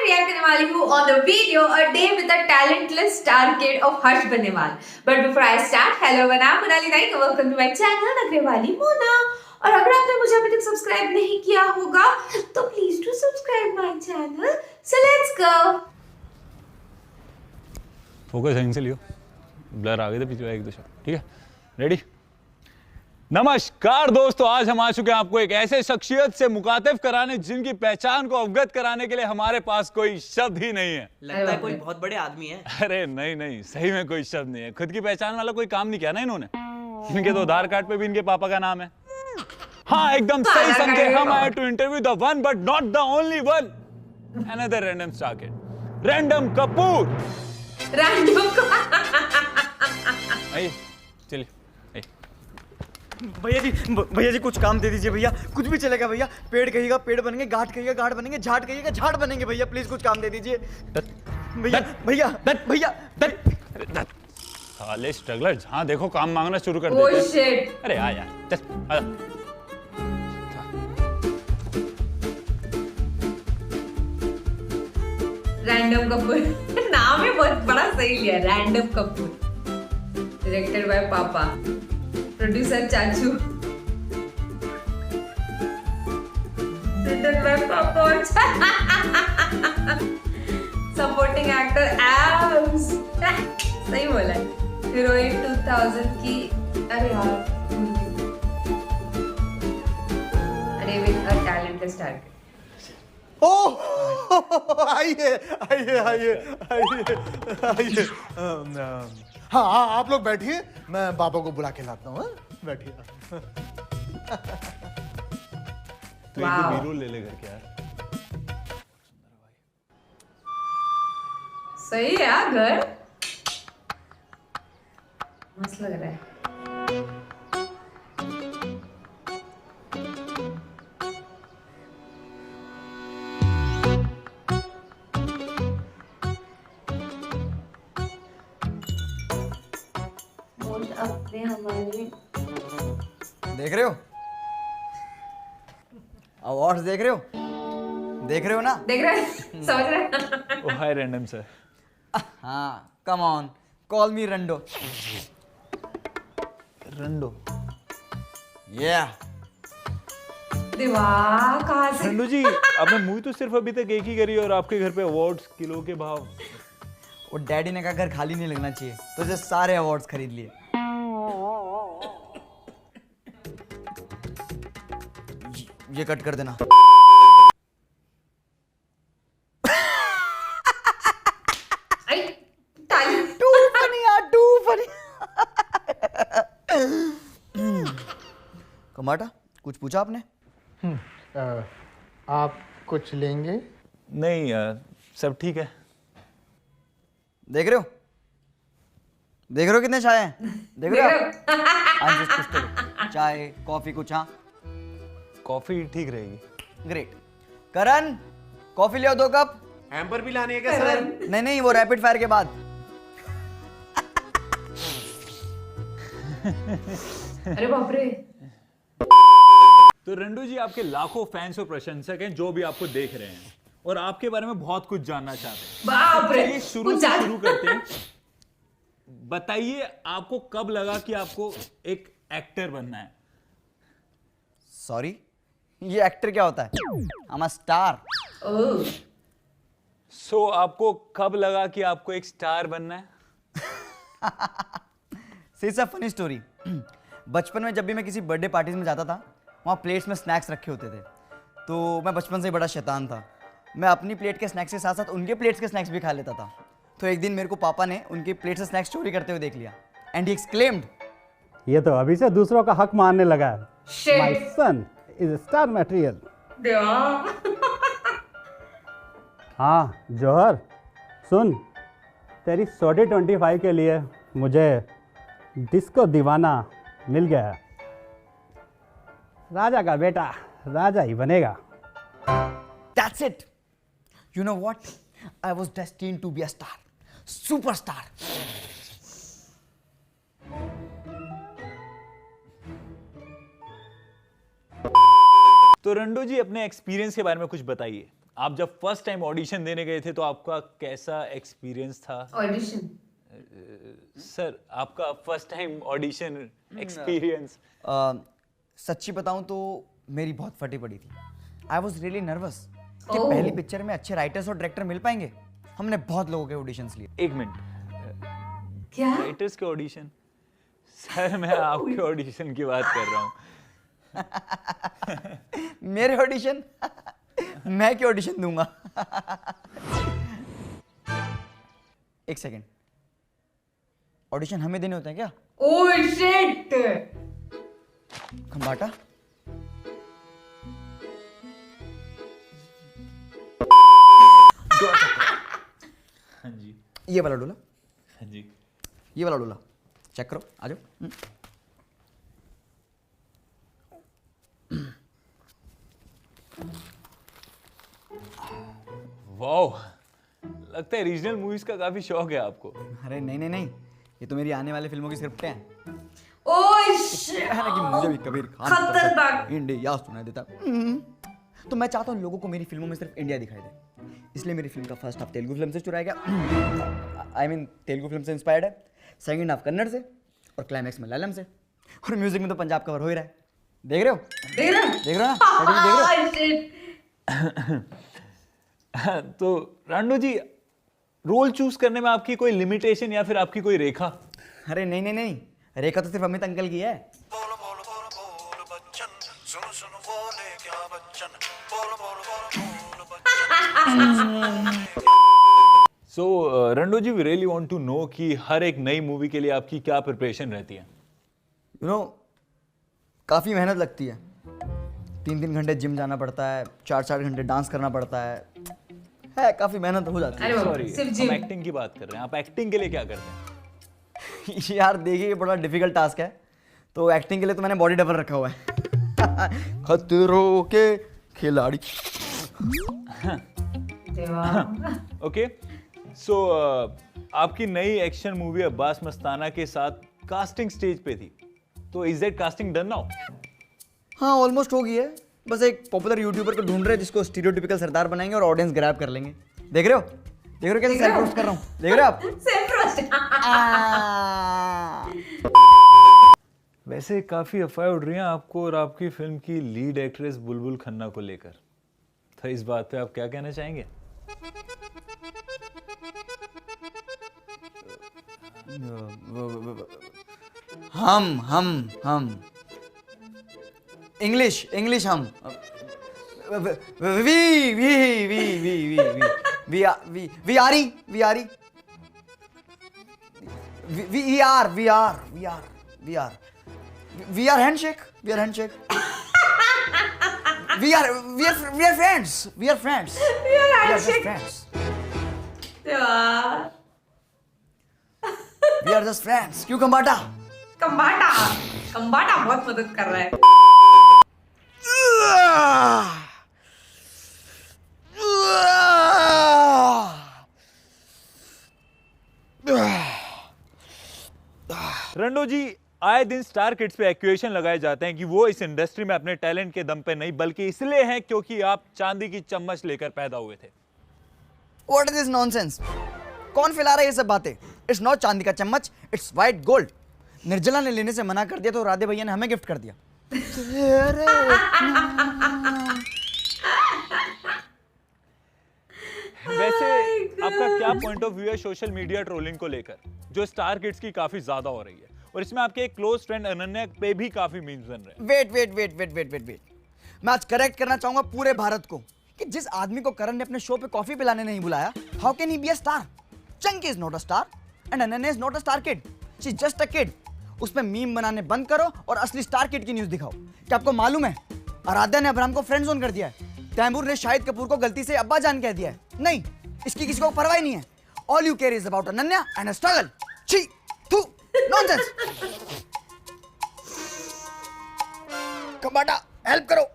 React करने वाली हूँ on the video a day with a talentless star kid of Harsh Beniwal. But before I start, hello मैं Monali Naik, welcome to my channel Nakhrewali Mona. और अगर आपने मुझे अभी तक सब्सक्राइब नहीं किया होगा तो please do subscribe my channel. So let's go. Focus यहीं से लियो, ब्लर आ गए थे पीछे एक दो शॉट। ठीक है, रेडी? नमस्कार दोस्तों, आज हम आ चुके हैं आपको एक ऐसे शख्सियत से मुखातिब कराने जिनकी पहचान को अवगत कराने के लिए हमारे पास कोई शब्द ही नहीं है। लगता है कोई बहुत बड़े आदमी है। अरे नहीं नहीं, सही में कोई शब्द नहीं है। खुद की पहचान वाला कोई काम नहीं किया ना इन्होंने। इनके तो आधार कार्ड पे भी इनके पापा का नाम है। हाँ, एकदम सही समझे। हम आए to interview the one but not the only one, another random star kid, random Kapoor. आइए चलिए। भैया जी कुछ काम दे दीजिए भैया, कुछ भी चलेगा भैया। पेड़ कहिएगा पेड़ बनेंगे, घाट कहिएगा घाट बनेंगे, झाड़ कहिएगा झाड़ बनेंगे भैया। प्लीज कुछ काम दे दीजिए भैया। भैया भैया साले स्ट्रगलर, जहाँ देखो काम मांगना शुरू कर Oh देते हैं। shit. अरे आ यार, चल आ। रैंडम कपूर नाम ही बहुत बड़ा सही लिया, रैंडम कपूर। डायरेक्टेड बाय पापा, प्रोड्यूसर चाचू, रिटन बाय पापा, सपोर्टिंग एक्टर एब्स। सही बोला है। हीरोइन 2000 की। अरे यार, अरे विद अ टैलेंटेड स्टार। ओह आइए आइए आइए आइए आइए। हाँ आप लोग बैठिए, मैं बाबा को बुला के लाता हूँ। बैठिए। तू एक Wow. बीरो ले ले करके यार। सही है यार, घर मस्त लग रहा है। अपने हमारे देख रहे हो अवार्ड्स, देख रहे हो ना? देख रहे हैं, समझ रहे हैं। ओ हाय रैंडम सर। हाँ, कम ऑन, कॉल मी रंडो। रंडो। वाह, कहाँ से? रंडो जी, आपने मूवी तो सिर्फ अभी तक एक ही करी और आपके घर पे अवार्ड्स किलो के भाव। वो डैडी ने कहा घर खाली नहीं लगना चाहिए, तो जो सारे अवार्ड्स खरीद लिए। ये कट कर देना। आई, ताली। टू फनी यार, टू फनी। कमाटा, कुछ पूछा आपने? आप कुछ लेंगे? नहीं सब ठीक है। देख रहे हो कितने चाय हैं? देख रहे हो? हाँ, कुछ तो लो। चाय कॉफी कुछ? हाँ, कॉफी ठीक रहेगी। ग्रेट। करण, कॉफी ले आओ 2 कप। हैम्पर भी लाने है क्या सर? नहीं, वो रैपिड फायर के बाद। अरे बाप रे। तो रंडू जी, आपके लाखों फैंस और प्रशंसक हैं जो भी आपको देख रहे हैं और आपके बारे में बहुत कुछ जानना चाहते हैं। बाप रे, चलिए शुरू कुछ से जान- शुरू करते हैं। बताइए, आपको कब लगा कि आपको एक एक्टर बनना है? सॉरी, ये एक्टर क्या होता है? I'm a star. ओह, सो आपको कब लगा कि आपको एक स्टार बनना है? It's a funny story. बचपन में जब भी मैं किसी बर्थडे पार्टीज में जाता था, वहाँ प्लेट्स में स्नैक्स रखे होते थे। तो मैं बचपन से बड़ा शैतान था। मैं अपनी प्लेट के स्नैक्स के साथ साथ उनके प्लेट्स के स्नैक्स भी खा लेता था। तो एक दिन मेरे को पापा ने उनकी प्लेट से स्नैक्स चोरी करते हुए देख लिया। एंड ही एक्सक्लेम्ड, ये तो अभी से दूसरों का हक मानने लगा है। My shit. Son is star material. Deva. हाँ जौहर, सुन, तेरी 25 के लिए मुझे डिस्को दीवाना मिल गया। राजा का बेटा राजा ही बनेगा। That's it. You know what, I was destined to be a star, superstar. तो रंडो जी, अपने एक्सपीरियंस के बारे में कुछ बताइए। आप जब फर्स्ट टाइम ऑडिशन देने गए थे तो आपका कैसा एक्सपीरियंस था? ऑडिशन सर, आपका फर्स्ट टाइम ऑडिशन एक्सपीरियंस? सच्ची बताऊं तो मेरी बहुत फटी पड़ी थी। आई वॉज रियली नर्वस कि Oh. पहली पिक्चर में अच्छे राइटर्स और डायरेक्टर मिल पाएंगे। हमने बहुत लोगों के ऑडिशंस लिए। एक मिनट, क्या? राइटर्स के ऑडिशन? सर मैं आपके ऑडिशन की बात कर रहा हूँ। मेरे ऑडिशन मैं क्यों ऑडिशन दूंगा? एक सेकेंड, ऑडिशन हमें देने होते हैं क्या? Oh shit! खंबाटा? हाँ जी, ये वाला डोला, हाँ जी। ये वाला डोला चेक करो, आ जाओ। वाओ, लगता है रीजनल मूवीज का काफी शौक है आपको। अरे नहीं नहीं नहीं, ये तो मेरी आने वाली फिल्मों की स्क्रिप्टें हैं। Oh shit! है ना कि मुझे भी कबीर खान खतरनाक। इंडिया सुनाई देता। तो मैं चाहता हूँ लोगों को मेरी फिल्मों में सिर्फ इंडिया दिखाई दे, इसलिए मेरी फिल्म का फर्स्ट हाफ तेलुगु फिल्म से चुराया गया। आई मीन तेलुगु फिल्म से इंस्पायर्ड है, सेकंड हाफ कन्नड़ से और क्लाइमैक्स मलयालम से, और म्यूजिक में तो पंजाब कवर हो ही रहा है। देख रहे हो? देख रहे हो? देख रहे हो ना? देख रहे हो? Oh shit! तो रांडो जी, रोल चूज करने में आपकी कोई लिमिटेशन या फिर आपकी कोई रेखा? अरे नहीं नहीं नहीं, रेखा तो सिर्फ अमित अंकल की है। बोल बोल बोल बोल बच्चन, सुन सुन बोले क्या बच्चन, बोल बोल बोल बोल Bachchan. So Rando ji, we really want to know कि हर एक नई मूवी के लिए आपकी क्या प्रिपरेशन रहती है? यू नो, काफ़ी मेहनत लगती है। 3-3 घंटे जिम जाना पड़ता है, 4-4 घंटे डांस करना पड़ता है काफ़ी मेहनत हो जाती है। अरे बाप रे, सॉरी, सिर्फ हम जिम। एक्टिंग की बात कर रहे हैं। आप एक्टिंग के लिए क्या करते हैं? यार देखिए, ये बड़ा डिफिकल्ट टास्क है, तो एक्टिंग के लिए तो मैंने बॉडी डबल रखा हुआ है। खतरों के खिलाड़ी। देवा। ओके, सो आपकी नई एक्शन मूवी अब्बास मस्ताना के साथ कास्टिंग स्टेज पे थी, तो is that casting done now? हाँ, ऑलमोस्ट हो गई है। बस एक पॉपुलर यूट्यूबर को ढूंढ रहे हैं जिसको स्टीरियोटिपिकल सरदार बनाएंगे और ऑडियंस ग्रैब कर लेंगे। देख रहे हो? देख रहे हो कैसे सेल्फ रोस्ट कर रहा हूँ? देख रहे हो आप? Self roast. वैसे काफी अफवाहें उड़ रही हैं आपको और आपकी फिल्म की लीड एक्ट्रेस बुलबुल खन्ना को लेकर, तो इस बात पे आप क्या कहना चाहेंगे? हम इंग्लिश हम we are handshake we are friends we are just friends देवा। we are just friends क्यों कंबाटा कंबाटा कंबाटा बहुत मदद कर रहा है। रंडो जी, आए दिन स्टार किड्स पे एक्यूएशन लगाए जाते हैं कि वो इस इंडस्ट्री में अपने टैलेंट के दम पे नहीं बल्कि इसलिए हैं क्योंकि आप चांदी की चम्मच लेकर पैदा हुए थे। What is this nonsense? कौन फैला रहा है ये सब बातें? It's not चांदी का चम्मच, it's white gold. निर्जला ने लेने से मना कर दिया तो राधे भैया ने हमें गिफ्ट कर दिया। वैसे आपका क्या पॉइंट ऑफ व्यू है सोशल मीडिया ट्रोलिंग को लेकर, जो स्टार किड्स की काफी ज्यादा हो रही है, और इसमें आपके एक क्लोज फ्रेंड अनन्या पे भी काफी मीम्स बन रहे हैं। वेट। मैं आज करेक्ट करना चाहूंगा पूरे भारत को कि जिस आदमी को करण ने अपने शो पे कॉफी पिलाने नहीं बुलाया, how can he B a star? Chunky is not a star and Ananya is not a star kid, she is just a kid. उस पे मीम बनाने बंद करो और असली स्टार किड की न्यूज दिखाओ। क्या आपको मालूम है, आराध्या ने अब्राहम को फ्रेंड जोन कर दिया है, तैमूर ने शाहिद कपूर को गलती से अब्बा जान कह दिया है। नहीं, इसकी किसी को परवाह नहीं है। All you care is about Ananya and a struggle. छी, थू, नॉनसेंस। कबाटा, हेल्प करो।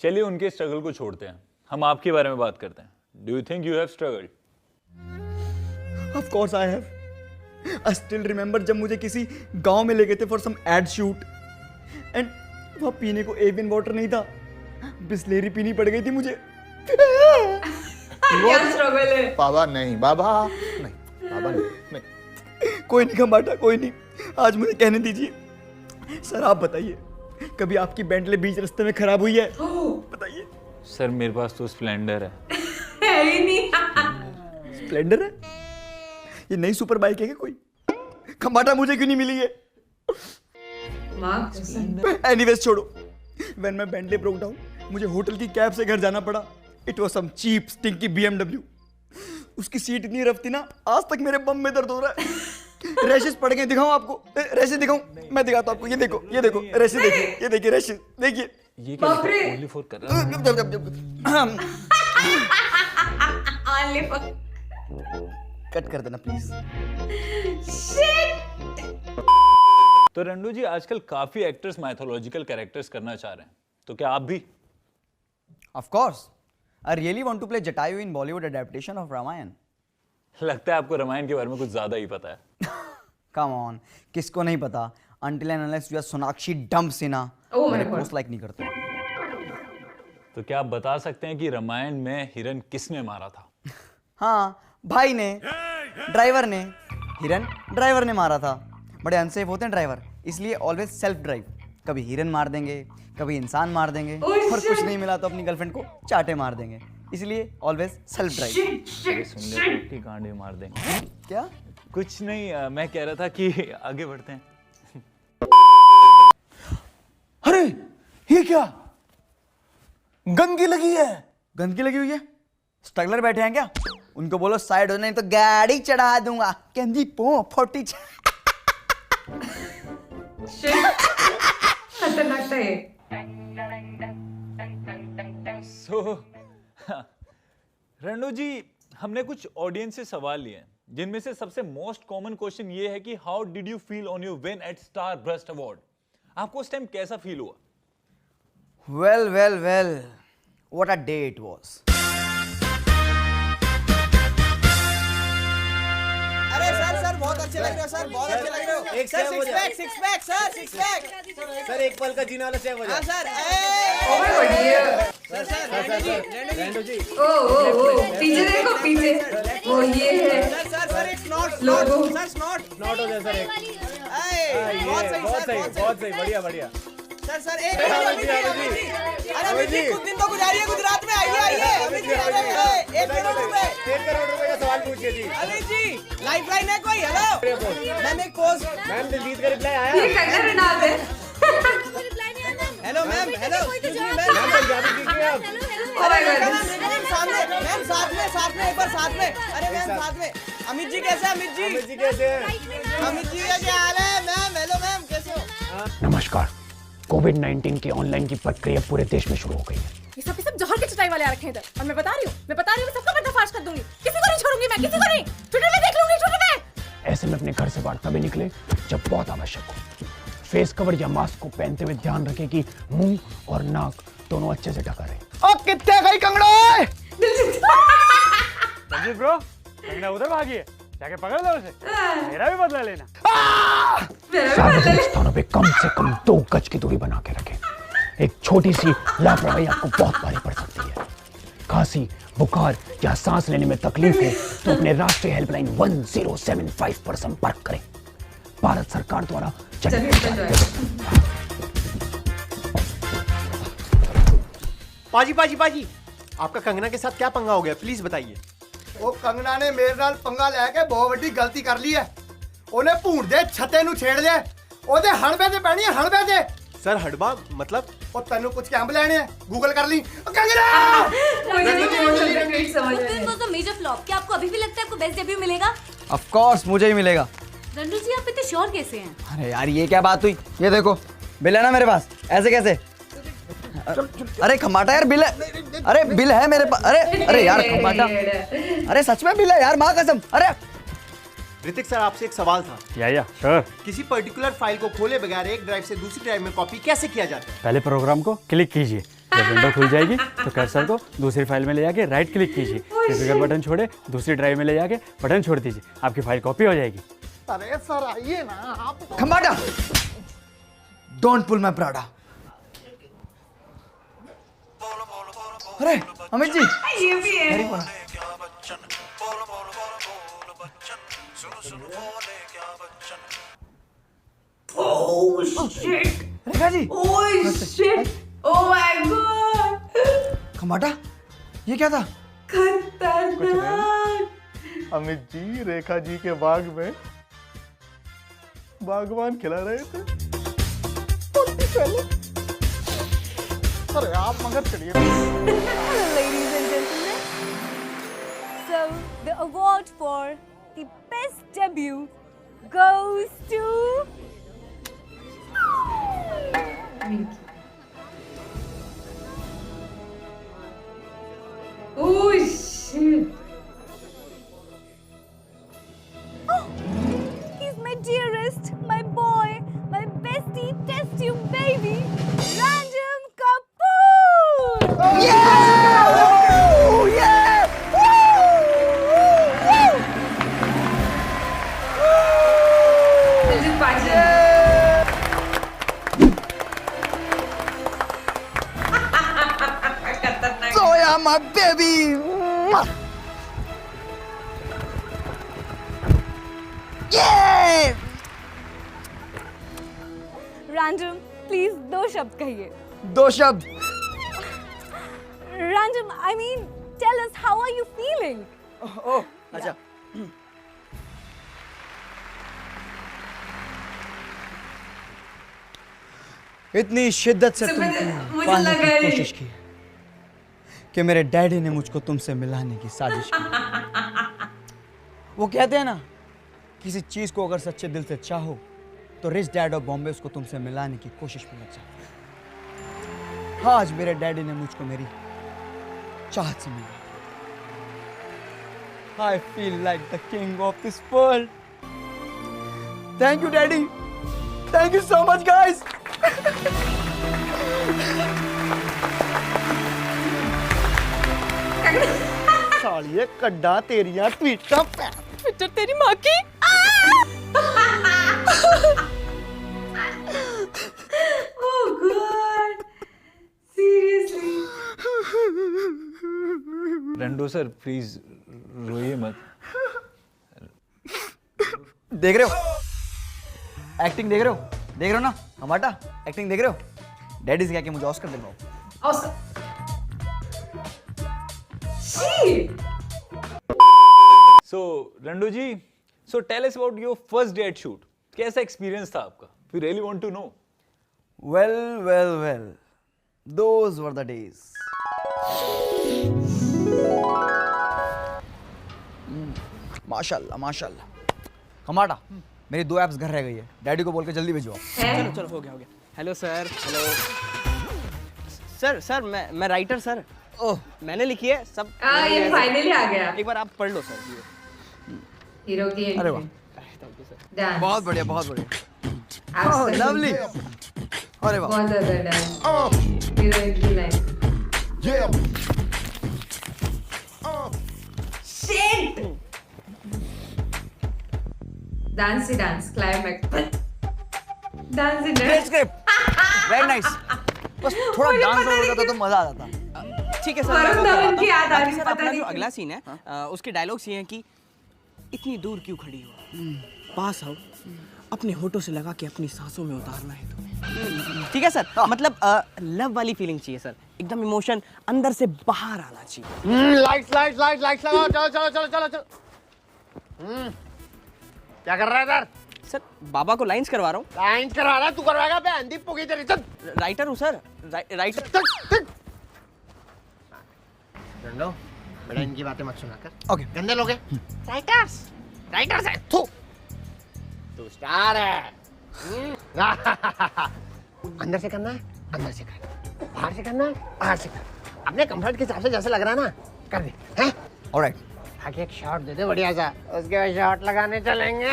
चलिए उनके स्ट्रगल को छोड़ते हैं, हम आपके बारे में बात करते हैं। Do you think you have struggled? Of course I have. I still remember जब मुझे किसी गांव में ले गए थे for some ad shoot and वहाँ पीने को एवियन वाटर नहीं था, बिस्लेरी पीनी पड़ गई थी मुझे। क्या स्ट्रगल है। बाबा नहीं, बाबा नहीं। कोई नहीं खम्बाटा, कोई नहीं, आज मुझे कहने दीजिए। सर आप बताइए, कभी आपकी बेंटले बीच रास्ते में खराब हुई है? बताइए। सर मेरे पास तो स्प्लेंडर है। है ही नहीं। स्प्लेंडर है? ये नई सुपर बाइक है क्या कोई? खम्बाटा मुझे क्यों नहीं मिली है? एनीवेज छोड़ो। व्हेन मैं बेंटले ब्रोक डाउन, मुझे होटल की कैब से घर जाना पड़ा। It was some cheap stinky BMW। उसकी सीट इतनी रफ थी ना, आज तक मेरे बम में दर्द हो रहा है। रैशेस पड़ गए, दिखाऊं आपको? रैशेस दिखाऊं? मैं दिखाता हूं आपको, ये देखो, ये देखो रैशेस, देखिए, ये देखिए रैशेस, देखिए। ये क्या ओनली फॉर कर रहा है? कट कर देना प्लीज। तो रंडू जी आजकल काफी एक्टर्स माइथोलॉजिकल कैरेक्टर्स करना चाह रहे हैं, तो क्या आप भी? Of course, I really want to play Jatayu in Bollywood adaptation of Ramayan. लगता है आपको रामायण के बारे में कुछ ज्यादा ही पता है। Come on, किसको नहीं पता? Until and unless you are Sonakshi dumb Sinha, Oh my मेरे God. पोस्ट लाइक नहीं करते। तो क्या आप बता सकते हैं कि रामायण में हिरन किसने मारा था? हाँ, भाई ने, ड्राइवर ने। हिरन ड्राइवर ने मारा था। बड़े अनसेफ होते हैं ड्राइवर, इसलिए ऑलवेज सेल्फ ड्राइव। कभी हिरन मार देंगे, कभी इंसान मार देंगे, और कुछ नहीं मिला तो अपनी गर्लफ्रेंड को चाटे मार देंगे। इसलिए ऑलवेज सेल्फ ड्राइव। ये सुन ले कि गांडे मार देंगे। क्या? कुछ नहीं, मैं कह रहा था कि आगे बढ़ते हैं। अरे ये क्या, गंदगी लगी है? गंदगी लगी हुई है? स्ट्रगलर बैठे हैं क्या? उनको बोलो साइड हो, नहीं तो गाड़ी चढ़ा दूंगा। गंदी पो 40। खतरनाक है। रंडू जी, हमने कुछ ऑडियंस से सवाल लिए हैं, जिनमें से सबसे मोस्ट कॉमन क्वेश्चन ये है कि how did you feel on your win at star burst award? आपको उस टाइम कैसा फील हुआ? Well well well, what a day it was. अरे सर बहुत अच्छे लग रहे हो सर, बहुत अच्छे लग रहे हो। एक सर सेव हो जाए। Six pack sir. सर एक पल का जीना वाला सेव हो हाँ जाए। Sir. Oh my god. Rando ji ओ पीछे देखो, पीछे वो ये है सर एक snot logo. Sir snot. Not हो जाए सर एक। बहुत सही बहुत सर, सही बहुत सही, बढ़िया बढ़िया। सर एक अरे अमित जी कुछ दिन तो गुजारिए गुजरात में, आइए अमित जी। 1 करोड़ रुपए। 1 करोड़ रुपए का सवाल पूछिए जी। अमित जी लाइफलाइन है कोई? हेलो मैम, एक पोज। मैम दिलजीत का रिप्लाई आया? ये कंगना रनावत है। Hello ma'am, hello ma'am Punjabi सीखिए आप। ओह माय गॉड। मैम सामने, मैम साथ में एक बार साथ में। अरे मैम साथ में। अमित जी कैसे हैं? अमित जी कैसे हैं? अमित जी का क्या हाल है? मैम हेलो मैम, कैसे हो? नमस्कार। कोविड-19 की ऑनलाइन की प्रक्रिया पूरे देश में शुरू हो गई है। ये सब जहर के चटाई वाले आ रखे हैं इधर, और मैं बता रही हूँ मैं सबका पर्दाफाश कर दूंगी। किसी को नहीं छोड़ूंगी मैं, किसी को नहीं। ट्विटर में देख लूंगी, ट्विटर में। ऐसे में अपने घर से बाहर तभी निकले जब बहुत आवश्यक हो। फेस कवर या मास्क को पहनते हुए ध्यान रखें कि मुंह और नाक दोनों अच्छे से ढका रहे। ओ कितने गई कंगड़े? रंजीत ब्रो, कंगना उधर भागी है, जाके पकड़ लो उसे। मेरा भी बदला लेना। सार्वजनिक स्थानों पे कम से कम 2 गज की दूरी बना के रखें। एक छोटी सी लापरवाही आपको बहुत भारी पड़ सकती है। खांसी, बुखार या सांस लेने में तकलीफ हो तो अपने राष्ट्रीय हेल्पलाइन 1075 पर संपर्क करें। भारत सरकार द्वारा पाजी आपका कंगना के साथ क्या पंगा हो गया, प्लीज बताइए। ਉਹ ਕੰਗਨਾ ਨੇ ਮੇਰੇ ਨਾਲ ਪੰਗਾ ਲੈ ਕੇ ਬਹੁਤ ਵੱਡੀ ਗਲਤੀ ਕਰ ਲਈ ਹੈ। ਉਹਨੇ ਭੂੰਡ ਦੇ ਛੱਤੇ ਨੂੰ ਛੇੜ ਲਿਆ। ਉਹਦੇ ਹਣਵੇ ਤੇ ਪੈਣੀ ਹੈ, ਹਣਵੇ ਤੇ। सर हड़बा मतलब? ਉਹ ਤੈਨੂੰ ਕੁਝ ਕੈਂਪ ਲੈਣੇ ਆ, गूगल कर ली। कंगना मुझे नहीं समझ में film was a major flop. क्या आपको अभी भी लगता है आपको बेस्ट डेब्यू मिलेगा? ऑफ कोर्स मुझे ही मिलेगा। रंडू जी आप इतने श्योर कैसे हैं? अरे यार ये क्या बात हुई? ये देखो बिल है ना मेरे पास। ऐसे कैसे? अरे खमाटा यार, बिल है। अरे बिल है मेरे पास। अरे यार खमाटा, अरे सच में बिल है यार, माँ कसम। अरे ऋतिक सर आपसे एक सवाल था। या श्योर। किसी पर्टिकुलर फाइल को खोले बगैर एक ड्राइव से दूसरी ड्राइव में कॉपी कैसे किया जाता है? पहले प्रोग्राम को क्लिक कीजिए, जब विंडो खुल जाएगी तो कर्सर को दूसरी फाइल में ले जाके राइट क्लिक कीजिए, फिर बटन छोड़े दूसरी ड्राइव में ले जाके बटन छोड़ दीजिए, आपकी फाइल कॉपी हो जाएगी। अरे सर आइए ना आप। खमाटा, डोंट पुल माय प्राडा। अरे अमित जी ये भी है। बोले क्या बच्चन बोल बोल बोल बोल बच्चन सुन सुन बोले क्या Bachchan Oh shit! Rekha ji Oh shit! Oh my god! खमाटा ये क्या था? खतरनाक! अमित जी रेखा जी के बाग में बागवान खिला रहे थे। अरे आप मगर चलिए। Ladies and gentlemen, so the award for the best debut goes to Oh shit! he's my dearest, my boy, my bestie, test tube baby, Random Kapoor. Diljit Patil. खतरनाक. Zoya my baby. Yeah! Random, please दो शब्द कहिए. दो शब्द. Random, I mean, tell us how are you feeling? ओह अच्छा. इतनी शिद्दत से मुझे तुमको लगा पाने की है। कोशिश की कि मेरे डैडी ने मुझको तुमसे मिलाने की साजिश की. वो कहते हैं ना किसी चीज को अगर सच्चे दिल से चाहो तो रिच डैड ऑफ बॉम्बे उसको तुमसे मिलाने की कोशिश में लग जाता है. आज मेरे डैडी ने मुझको मेरी चाहत से मिला. I feel like the king of this world. Thank you, Daddy. Thank you so much, guys. सालिए कड्डा तेरिया ट्वीटा ट्विटर तेरी माँ की. Oh god! Seriously? Rando sir please रोइए मत. देख रहे हो? एक्टिंग देख रहे हो? देख रहे हो ना? हमाटा एक्टिंग देख रहे हो? डैडी से क्या कि मुझे ऑस्कर दिलवाओ. Oscar. Shit! So Rando ji, so tell us about your first day at shoot. कैसा एक्सपीरियंस था आपका? We really want to know. Well. Those were the days. माशाल्लाह. हमाटा मेरी 2 एप्स घर रह गई है. डैडी को बोल के जल्दी भिजवाओ. है? चलो हो गया. Hello sir. हेलो सर मैं राइटर सर. ओह मैंने लिखी है सब. ये फाइनली आ गया. एक बार आप पढ़ लो सर. हीरो की अरे वाह. Thank you sir. डांस. बहुत बढ़िया. Absolutely. लवली. अरे वाह. बहुत ज्यादा डांस. हीरोइन की line. Shit! Dance climax. Dance Great script. Very nice. बस थोड़ा मुझे डांस पता हो नहीं जाता तो मजा आ जाता. ठीक है सर. वरुण धवन की याद आ रही है, सर पता अपना नहीं जो क्यों। अगला सीन है उसके डायलॉग्स ये हैं कि इतनी दूर क्यों खड़ी हो, पास आओ, अपने होठों से लगा के अपनी सांसों में उतारना है तुम्हें. ठीक है सर. मतलब लव वाली फीलिंग चाहिए सर. एकदम इमोशन अंदर से बाहर आना चाहिए. लाइट्स लगाओ. चलो. क्या कर रहा है इधर? सर बाबा को लाइंस करवा रहा हूँ. लाइन्स करवा रहा है तू करवाएगा बे अंधी पुगी तेरी. चल राइटर हूँ सर. राइटर. लो बेटा इनकी बातें मत सुना कर. ओके. गंदे लोग हैं. राइटर्स है तू तू स्टार है. अंदर से करना है अंदर से कर, बाहर से करना है बाहर से कर. अपने कंफर्ट के हिसाब से जैसे लग रहा है ना कर दे. हैं ऑलराइट. आगे एक शॉट दे दे बढ़िया सा, उसके बाद शॉट लगाने चलेंगे.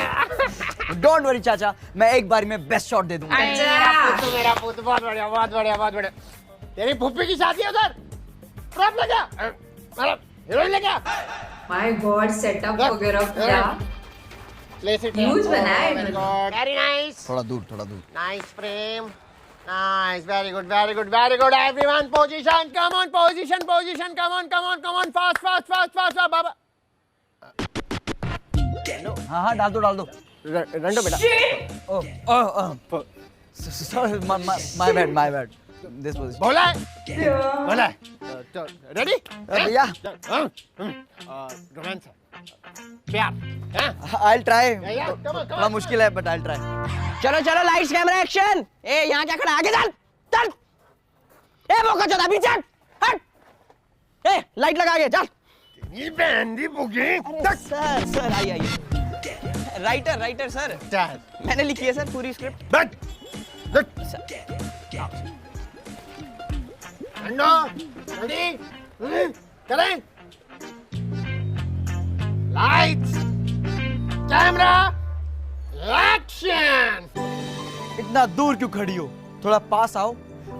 डोंट वरी चाचा, मैं एक बार में बेस्ट शॉट दे दूंगा. मेरा पुत बहुत बढ़िया. तेरी फुप्पी की शादी है उधर. प्रॉप ले जा. मतलब हीरोइन ले जा. माय गॉड, सेटअप वगैरह क्या प्लेस इट. ह्यूज बनाया है इन्होंने. Very nice. थोड़ा दूर. Nice frame. Nice, very good, very good, very good. Everyone, position, come on, position, come on, fast, Baba. हाँ हाँ डाल दो रंडो बेटा. Sorry my bad this position बोला है. रेडी? भैया रोमांस प्यार. I try come on. थोड़ा मुश्किल है बट आई ट्राई चलो चलो लाइट्स कैमरा एक्शन। ए यहाँ क्या खड़ा, आगे चल चल। ए मौका चला पीछे हट। ए लाइट लगा के चल। ये बैंडी बुकिंग. सर आइए राइटर सर, मैंने लिखी है सर पूरी स्क्रिप्ट। बट रंडो रेडी करें. Lights camera action. इतना दूर क्यों खड़ी हो, थोड़ा पास आओ,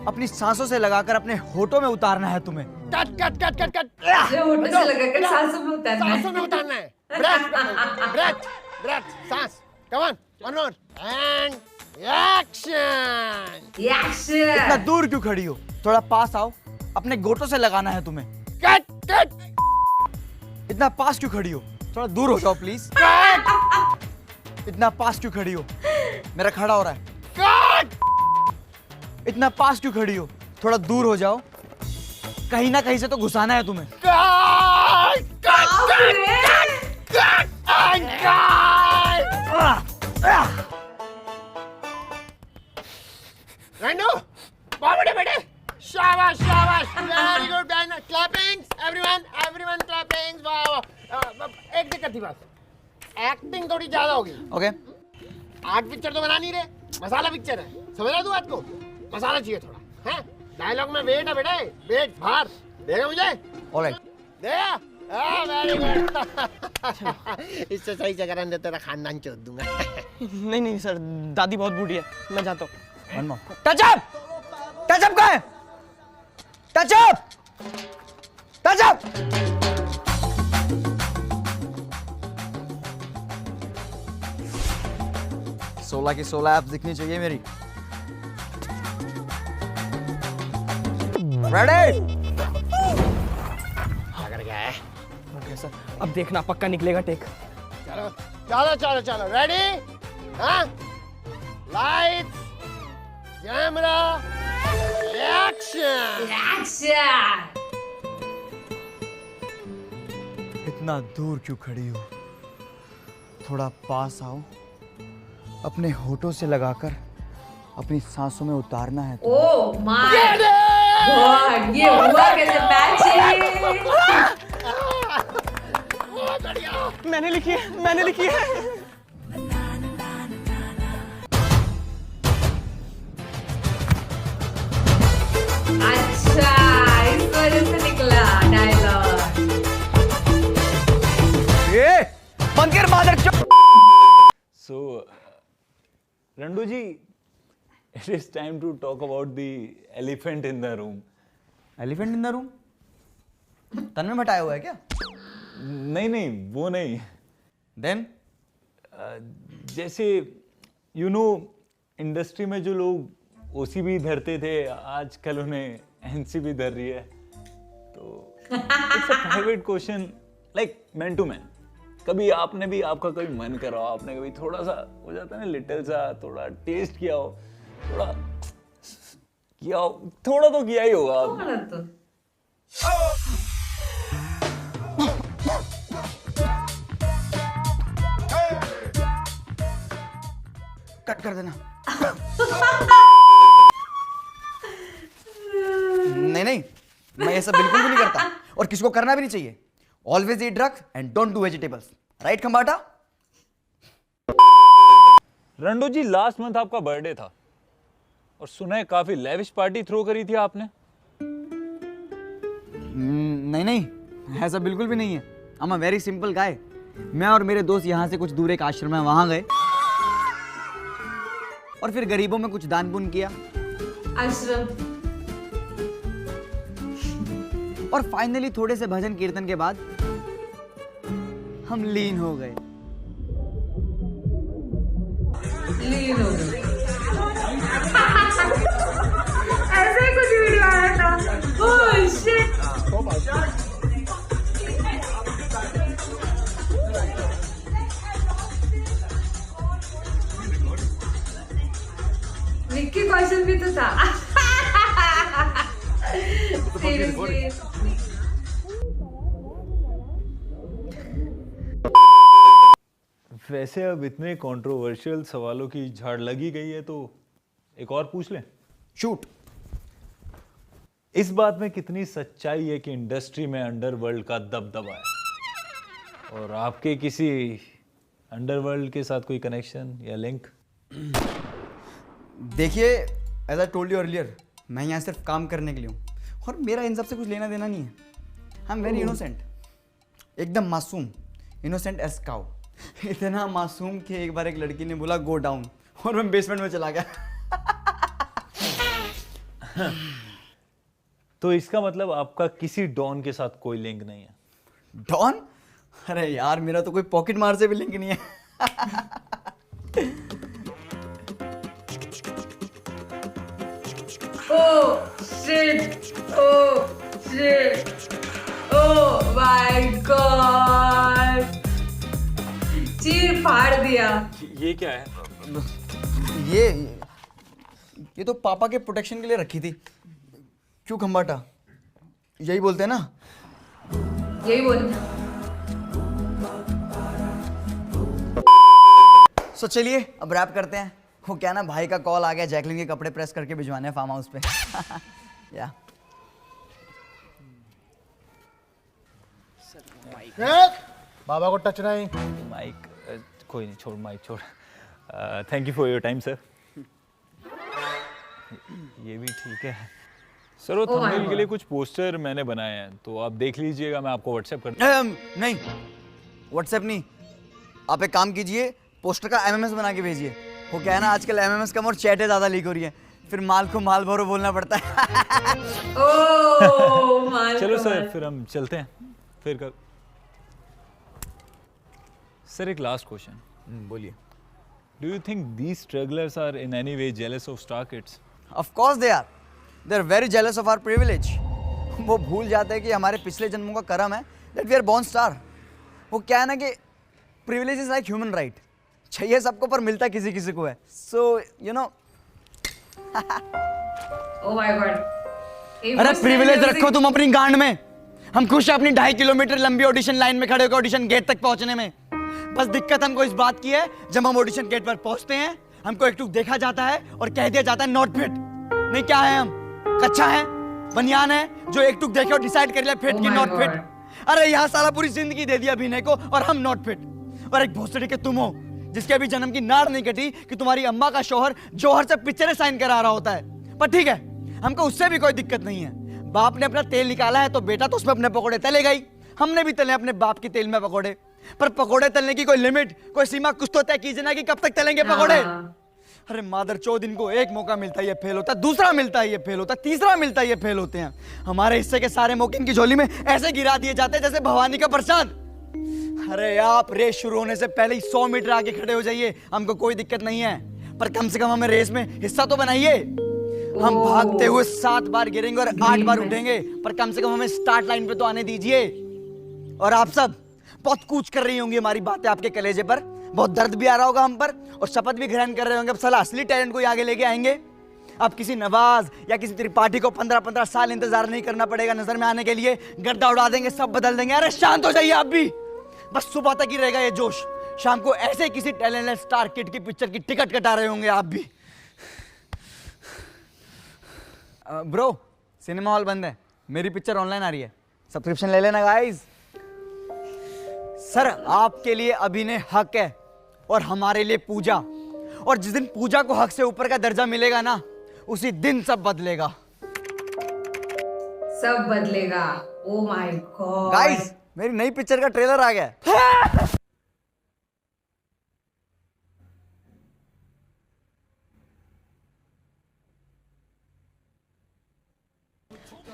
अपनी सांसों से लगाकर अपने होठों में उतारना है तुम्हें। कट जो होठों से लगाकर सांसों में उतारना है। सांसों में उतारना है. ब्रेथ सांस. Come on one more and action. इतना दूर क्यों खड़ी हो, थोड़ा पास आओ, अपने घोटों से लगाना है तुम्हें। कट इतना पास क्यों खड़ी हो, थोड़ा दूर हो जाओ प्लीज। इतना पास क्यों खड़ी हो, मेरा खड़ा हो रहा है। इतना पास क्यों खड़ी हो, थोड़ा दूर हो जाओ, कहीं ना कहीं से तो घुसाना है तुम्हें। रंडो बहुत बढ़िया बेटे. शाबाश very good. Clappings everyone clappings. वाह. एक दिक्कत थी बस, एक्टिंग थोड़ी ज्यादा होगी. ओके आर्ट पिक्चर तो बना नहीं रहे, मसाला पिक्चर है. समझ रहा तू बात को, मसाला चाहिए थोड़ा. हैं डायलॉग में वेट है बेटे, वेट बाहर देगा मुझे. ऑलराइट देगा. Very good. इससे सही जगह रहने तेरा खानदान चोद दूंगा. नहीं सर, दादी बहुत बूढ़ी है, मैं जाता हूँ। One more. टच अप कहाँ है, टच अप 16 की 16 एप्स दिखनी चाहिए मेरी। रेडी? अगर क्या है. ओके सर, अब देखना पक्का निकलेगा टेक। चलो रेडी. हाँ लाइट्स कैमरा एक्शन. इतना दूर क्यों खड़ी हो, थोड़ा पास आओ, अपने होठों से लगाकर अपनी सांसों में उतारना है। ओह माय गॉड, ये हुआ कैसे मैजिक? मैंने लिखी है। अच्छा, इस वजह से निकला डायलॉग। ये बंद कर मादर चो। So, Randu ji, it is time to talk about the elephant in the room. Elephant in the room? तन में बटाया हुआ है क्या? नहीं वो नहीं. देन जैसे you know इंडस्ट्री में जो लोग OCB धरते थे, आजकल उन्हें NCB धर रही है. तो it's a private question, like man to man. कभी आपने भी, आपका कभी मन करा हो, आपने कभी थोड़ा सा हो जाता है ना, लिटिल सा थोड़ा टेस्ट किया हो, थोड़ा किया हो, थोड़ा तो किया ही होगा आपने. कट कर देना। नहीं मैं ये सब बिल्कुल भी नहीं करता, और किसको करना भी नहीं चाहिए। Always eat drugs and don't do vegetables, right Khambata? Rando ji, last month आपका बर्थडे था और सुना है काफी लेविश पार्टी थ्रो करी थी आपने. नहीं ऐसा बिल्कुल भी नहीं है। I am a very simple guy. मैं और मेरे दोस्त यहाँ से कुछ दूर एक आश्रम है, वहां गए और फिर गरीबों में कुछ दान पुण्य किया, आश्रम, और फाइनली थोड़े से भजन कीर्तन के बाद हम लीन हो गए। लीन हो गए। प्लीज। वैसे अब इतने कंट्रोवर्शियल सवालों की झाड़ लगी गई है तो एक और पूछ लें। शूट। इस बात में कितनी सच्चाई है कि इंडस्ट्री में अंडरवर्ल्ड का दबदबा है, और आपके किसी अंडरवर्ल्ड के साथ कोई कनेक्शन या लिंक? देखिए, as I told you earlier, मैं यहाँ सिर्फ काम करने के लिए हूँ और मेरा इन सब से कुछ लेना देना नहीं है। आई एम वेरी इनोसेंट, एकदम मासूम, इनोसेंट एज काउ। इतना मासूम कि एक बार एक लड़की ने बोला गो डाउन और मैं बेसमेंट में चला गया। तो इसका मतलब आपका किसी डॉन के साथ कोई लिंक नहीं है? डॉन? अरे यार, मेरा तो कोई पॉकेट मार से भी लिंक नहीं है। Oh shit! Oh shit! Oh my god! चीर फाड़ दिया। ये क्या है? ये तो पापा के प्रोटेक्शन के लिए रखी थी। क्यों खंबाटा? यही बोलते हैं ना? यही बोलते। सो चलिए अब रैप करते हैं। वो क्या ना, भाई का कॉल आ गया, जैकलिन के कपड़े प्रेस करके भिजवाने हैं फार्म हाउस पे। या बाबा को टच नहीं। माइक कोई नहीं, छोड़ माइक छोड़। Thank you for your time sir. ये भी ठीक है सर। वो थंबनेल के लिए कुछ पोस्टर मैंने बनाए हैं, तो आप देख लीजिएगा, मैं आपको व्हाट्सएप कर। नहीं, व्हाट्सएप नहीं, आप एक काम कीजिए, पोस्टर का एमएमएस बना के भेजिए। वो क्या है ना, आजकल एमएमएस कम और चैटें ज़्यादा लीक हो रही है, फिर माल को माल भरो बोलना पड़ता है। ओह माल। चलो सर, फिर हम चलते हैं। फिर कर सर, एक लास्ट क्वेश्चन। बोलिए। Do you think these strugglers are in any way jealous of star kids? Of course they are very jealous of our privilege. वो भूल जाते हैं कि हमारे पिछले जन्मों का कर्म है that we are born star. वो क्या है ना कि privilege is like human right, चाहिए सबको पर मिलता किसी किसी को है। So you know. Oh my god. अरे प्रिविलेज रखो तुम अपनी गांड में। हम खुश हैं अपनी 2.5 किलोमीटर लंबी ऑडिशन लाइन में खड़े होकर ऑडिशन गेट तक पहुंचने में। बस दिक्कत हमको इस बात की है, जब हम ऑडिशन गेट पर पहुंचते हैं हमको एक टूक देखा जाता है और कह दिया जाता है नॉट फिट। नहीं, क्या है हम? कच्चा है, बनियान है जो एक टूक देखे और डिसाइड कर लिया फिट की नॉट फिट। अरे यहाँ सारा पूरी जिंदगी दे दिया अभिनय को और हम नॉट फिट। और एक भोसड़ी के तुम हो जिसके अभी जन्म की नाड़ नहीं कटी कि तुम्हारी अम्मा का शौहर जौहर से पिक्चरें साइन करा रहा होता है। पर ठीक है, हमको उससे भी कोई दिक्कत नहीं है। बाप ने अपना तेल निकाला है तो बेटा तो उसमें अपने पकौड़े तलेगा ही। हमने भी तले अपने बाप की तेल में पकौड़े, पर पकौड़े तलने की कोई लिमिट, कोई सीमा कुछ तो तय कीजिए ना कि कब तक तलेंगे पकौड़े। अरे मादर चौथ, इनको एक मौका मिलता है ये फेल होता है, दूसरा मिलता है ये फेल होता है, तीसरा मिलता है ये फेल होते हैं। हमारे हिस्से के सारे मौके इनकी झोली में ऐसे गिरा दिए जाते हैं जैसे भवानी का प्रसाद। अरे आप रेस शुरू होने से पहले ही 100 मीटर आगे खड़े हो जाइए, हमको कोई दिक्कत नहीं है, पर कम से कम हमें रेस में हिस्सा तो बनाइए। हम भागते हुए 7 बार गिरेंगे और 8 बार उठेंगे, पर कम से कम हमें स्टार्ट लाइन पे तो आने दीजिए। और आप सब बहुत कूच कर रही होंगी हमारी बातें आपके कलेजे पर, बहुत दर्द भी आ रहा होगा हम पर, और शपथ भी ग्रहण कर रहे होंगे अब साला असली टैलेंट को आगे लेके आएंगे। अब किसी नवाज या किसी त्रिपाठी को 15-15 साल इंतजार नहीं करना पड़ेगा नजर में आने के लिए। गर्दा उड़ा देंगे, सब बदल देंगे। अरे शांत हो जाइए आप भी, बस सुबह तक ही रहेगा ये जोश। शाम को ऐसे किसी टैलेंटेड स्टार किड की पिक्चर की टिकट कटा रहे होंगे आप भी। ब्रो, सिनेमा हॉल बंद है, मेरी पिक्चर ऑनलाइन आ रही है, सब्सक्रिप्शन ले लेना गाइस। सर, आपके लिए अभिनय हक है और हमारे लिए पूजा, और जिस दिन पूजा को हक से ऊपर का दर्जा मिलेगा ना, उसी दिन सब बदलेगा। सब बदलेगा। ओह माय गॉड गाइस, मेरी नई पिक्चर का ट्रेलर आ गया है।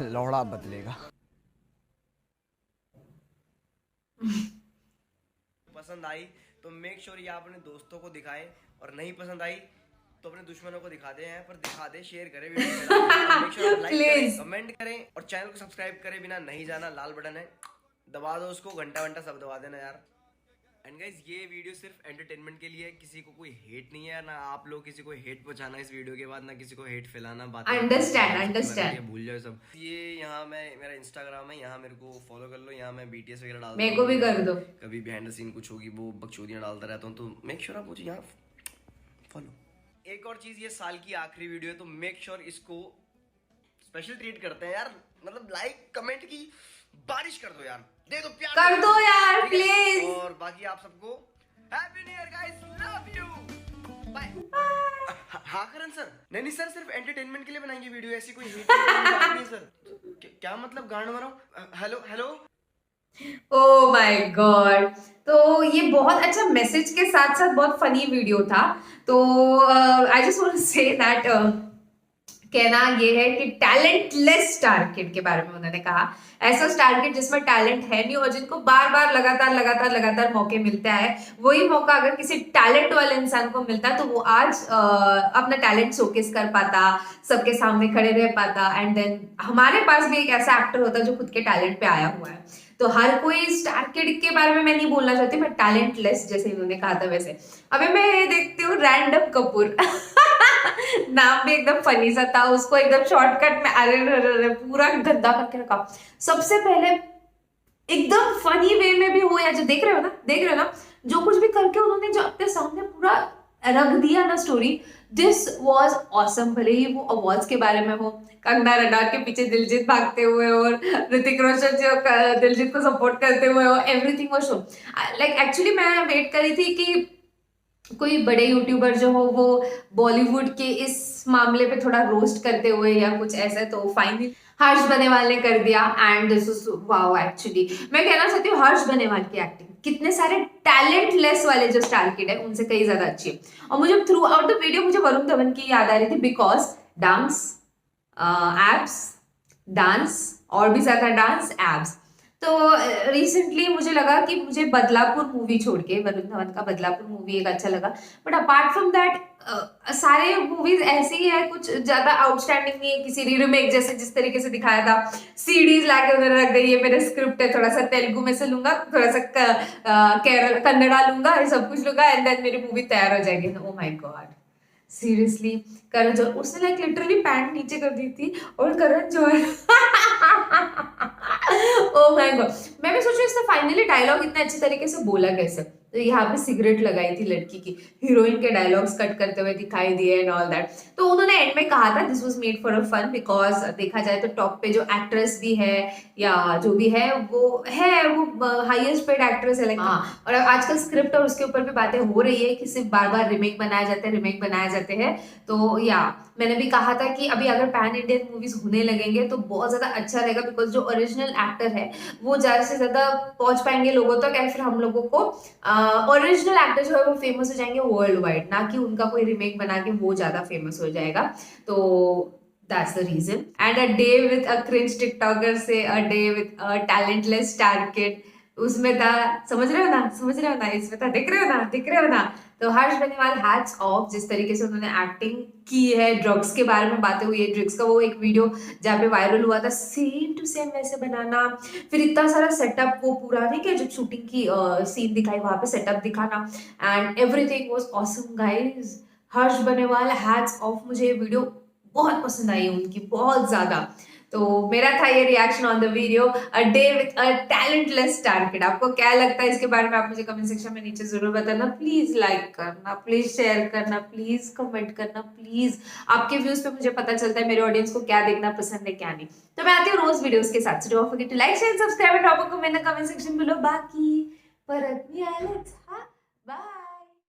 लौड़ा बदलेगा। पसंद आई तो मेक श्योर ये आप अपने दोस्तों को दिखाएं, और नहीं पसंद आई तो अपने दुश्मनों को दिखाते हैं, पर दिखा दे, शेयर करें वीडियो को, लाइक करें, कमेंट करें और चैनल को सब्सक्राइब करे बिना नहीं जाना। लाल बटन है, दबा दो उसको, घंटा सब दबा देना यार। एंड गाइस ये वीडियो सिर्फ एंटरटेनमेंट के लिए है, किसी को कोई हेट नहीं है ना, आप लोग किसी को हेट पहुंचाना इस वीडियो के बाद, ना किसी को हेट फैलाना, बात अंडरस्टैंड भूल जाओ सब ये। यहाँ मैं मेरा इंस्टाग्राम है, यहाँ मेरे को फॉलो कर लो, यहाँ मैं BTS वगैरह डालता हूँ, मेरे को भी कर दो। कभी बिहाइंड द सीन कुछ होगी वो बकचोदियाँ डालता रहता हूँ, तो मेक श्योर आप मुझे यहाँ फॉलो। एक और चीज, ये साल की आखिरी वीडियो है तो मेक श्योर इसको स्पेशल ट्रीट करते हैं यार, मतलब लाइक कमेंट की बारिश कर दो यार, दे दो प्यार कर दो यार ठीक है? प्लीज। और बाकी आप सबको happy new year guys, love you, bye. हाँ करण सर, नहीं सर, सिर्फ एंटरटेनमेंट के लिए बनाएंगे वीडियो, ऐसी कोई हेट नहीं सर। क्या मतलब गांड मारो? Hello oh my God. तो ये बहुत अच्छा मैसेज के साथ साथ बहुत फनी वीडियो था। तो I just want to say that कहना ये है कि टैलेंटलेस स्टार किड के बारे में उन्होंने कहा, ऐसा स्टार किड जिसमें टैलेंट है नहीं और जिनको बार बार लगातार मौके मिलता है, वही मौका अगर किसी टैलेंट वाले इंसान को मिलता तो वो आज अपना टैलेंट शोकेस कर पाता, सबके सामने खड़े रह पाता, एंड देन हमारे पास भी एक ऐसा एक्टर होता जो खुद के टैलेंट पे आया हुआ है। तो हर कोई स्टार किड के बारे में मैं नहीं बोलना चाहती, मैं टैलेंटलेस जैसे इन्होंने कहा था वैसे। अभी मैं देखती हूँ रैंडम कपूर नाम भी एकदम फनी सा था, उसको एकदम शॉर्टकट में अरे पूरा गंदा करके रखा। सबसे पहले एकदम फनी वे में भी हो या जो देख रहे हो ना, जो कुछ भी करके उन्होंने जो अपने सामने पूरा रख दिया ना स्टोरी, दिस वाज ऑसम। भले ही वो अवार्ड्स के बारे में हो, कंगना रनौत के पीछे दिलजीत भागते हुए और ऋतिक रोशन जो दिलजीत को सपोर्ट करते हुए हो, everything was show. Like actually मैं वेट कर रही थी कि कोई बड़े यूट्यूबर जो हो वो बॉलीवुड के इस मामले पे थोड़ा रोस्ट करते हुए या कुछ ऐसा, तो फाइनली हर्ष बनेवाल ने कर दिया and this is wow. Actually मैं कहना चाहती हूँ हर्ष बनेवाल की एक्टिंग कितने सारे टैलेंटलेस वाले जो स्टार किड है उनसे कई ज्यादा अच्छी है। और मुझे थ्रू आउट द वीडियो मुझे वरुण धवन की याद आ रही थी, बिकॉज डांस, एब्स, डांस और भी ज्यादा डांस, एब्स। तो रिसेंटली मुझे लगा कि मुझे बदलापुर मूवी छोड़ के, वरुण धवन का बदलापुर मूवी एक अच्छा लगा, बट अपार्ट फ्रॉम दैट सारे मूवीज ऐसे ही है, कुछ ज्यादा आउटस्टैंडिंग नहीं है। किसी रीमेक जैसे जिस तरीके से दिखाया था, सीडीज लाके उधर रख गई, ये मेरा स्क्रिप्ट है, थोड़ा सा तेलुगु में से लूंगा, थोड़ा सा केरल कन्नड़ा लूंगा, ये सब कुछ लूंगा एंड देन मेरी मूवी तैयार हो जाएगी। Oh my God, seriously Karan Johar, उसने लाइक लिटरली पैंट नीचे कर दी थी और Karan Johar oh my God. मैं भी सोचू इसने फाइनली डायलॉग इतने अच्छे तरीके से बोला कैसे। तो यहाँ पे सिगरेट लगाई थी लड़की की, हीरोइन के डायलॉग्स कट करते हुए दिखाई दिए एंड ऑल दैट। तो उन्होंने एंड में कहा था this was made for a fun, because देखा जाए तो टॉप पे जो एक्ट्रेस भी है या जो भी है वो हाईएस्ट पेड एक्ट्रेस है। हाँ, और आजकल स्क्रिप्ट और उसके ऊपर भी बातें हो रही है कि सिर्फ बार बार रिमेक बनाए जाते हैं। तो या मैंने भी कहा था कि अभी अगर पैन इंडियन मूवीज होने लगेंगे तो बहुत ज्यादा अच्छा रहेगा, बिकॉज जो ओरिजिनल एक्टर है वो ज्यादा से ज्यादा पहुंच पाएंगे लोगों तक, या फिर हम लोगों को ओरिजिनल एक्टर जो है वो फेमस हो जाएंगे वर्ल्ड वाइड, ना कि उनका कोई रिमेक बना के वो ज्यादा फेमस हो जाएगा। तो that's the reason. And a day with a cringe TikToker से a day with a talentless star kid, उसमें था, समझ रहे हो ना, इसमें था, दिख रहे हो ना। तो हर्ष बनीवाल हैट्स ऑफ, जिस तरीके से उन्होंने एक्टिंग की है, ड्रग्स के बारे में बातें हुई है, ड्रग्स का वो एक वीडियो जहाँ पे वायरल हुआ था, सेम टू सेम वैसे बनाना, फिर इतना सारा सेटअप, वो पूरा नहीं क्या जो शूटिंग की सीन दिखाई वहां पे सेटअप दिखाना, and everything was awesome guys. Harsh Beniwal hats off, मुझे ये वीडियो बहुत पसंद आई उनकी, बहुत ज्यादा। तो मेरा था ये reaction on the video a day with a talentless star kid. आपको क्या लगता है इसके बारे में आप मुझे कमेंट सेक्शन में नीचे जरूर बताना। प्लीज लाइक करना, प्लीज शेयर करना, प्लीज कमेंट करना, प्लीज। आपके व्यूज पे मुझे पता चलता है मेरे ऑडियंस को क्या देखना पसंद है क्या नहीं। तो मैं आती हूँ रोज वीडियोस के साथ, so don't forget to like share subscribe and drop a comment in the comment section below. बाकी परत नहीं आया।